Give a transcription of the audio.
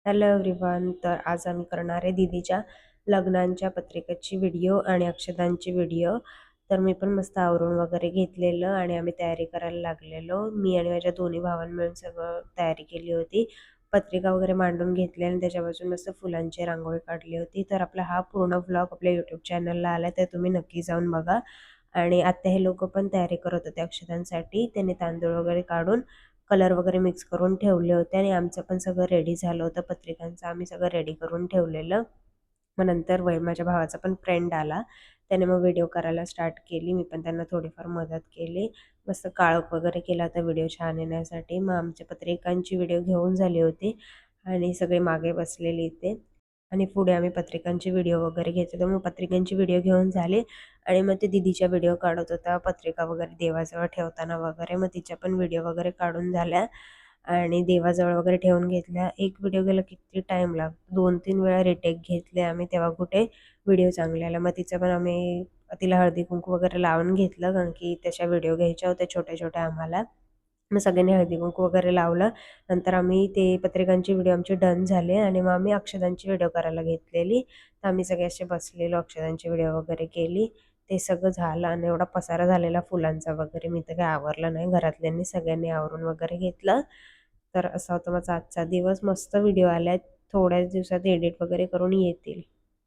Hello everyone. तर आज आम्ही करणार आहे दीदीच्या लग्नांच्या पत्रिकेची व्हिडिओ आणि अक्षदांची व्हिडिओ. तर मी पण मस्त आवरून वगैरे घेतलेलं आणि आम्ही तयारी करायला लागलेलो. मी आणि माझ्या दोन्ही भावांनी मिळून सगळं तयारी केली होती. पत्रिका वगैरे मांडून घेतली आणि त्याच्यापासून मस्त फुलांची रांगोळी काढली होती. तर आपला हा पूर्ण व्लॉग आपल्या यूट्यूब चॅनलला आला, तर तुम्ही नक्की जाऊन बघा. आणि आता हे लोक पण तयारी करत होते अक्षदांसाठी. त्यांनी तांदूळ वगैरे काढून कलर वगैरे मिक्स करून ठेवले होते आणि आमचं पण सगळं रेडी झालं होतं. पत्रिकांचं आम्ही सगळं रेडी करून ठेवलेलं. मग नंतर माझ्या भावाचा पण फ्रेंड आला. त्याने मग व्हिडिओ करायला स्टार्ट केली. मी पण त्यांना थोडीफार मदत केली. मस्त काळोख वगैरे केला होता व्हिडिओ छान येण्यासाठी. मग आमच्या पत्रिकांची व्हिडिओ घेऊन झाली होती आणि सगळे मागे बसलेले इथे. आणि पुढे आम्ही पत्रिकांची व्हिडिओ वगैरे घेत होतो. मग पत्रिकांची व्हिडिओ घेऊन झाली आणि मग ते दीदीच्या व्हिडिओ काढत होता, पत्रिका वगैरे देवाजवळ ठेवताना वगैरे. मग तिच्या पण व्हिडिओ वगैरे काढून झाल्या आणि देवाजवळ वगैरे ठेवून घेतल्या. एक व्हिडिओ गेला किती टाईम लागतो, 2-3 वेळा रिटेक घेतले आम्ही, तेव्हा कुठे व्हिडिओ चांगले आला. मग तिचं पण आम्ही तिला हळदी कुंकू वगैरे लावून घेतलं, कारण की त्याच्या व्हिडिओ घ्यायच्या होत्या छोट्या छोट्या आम्हाला. मग सगळ्यांनी हळदी कुंकू वगैरे लावलं. नंतर आम्ही ते पत्रिकांची व्हिडिओ आमचे डन झाले आणि मग आम्ही अक्षदांची व्हिडिओ करायला घेतलेली. तर आम्ही सगळे असे बसलेलो, अक्षदांची व्हिडिओ वगैरे केली. ते सगळं झालं आणि एवढा पसारा झालेला फुलांचा वगैरे, मी तर काही आवरलं नाही. घरातल्यांनी सगळ्यांनी आवरून वगैरे घेतलं. तर असा होता माझा आजचा दिवस. मस्त व्हिडिओ आल्या, थोड्याच दिवसात एडिट वगैरे करून येतील.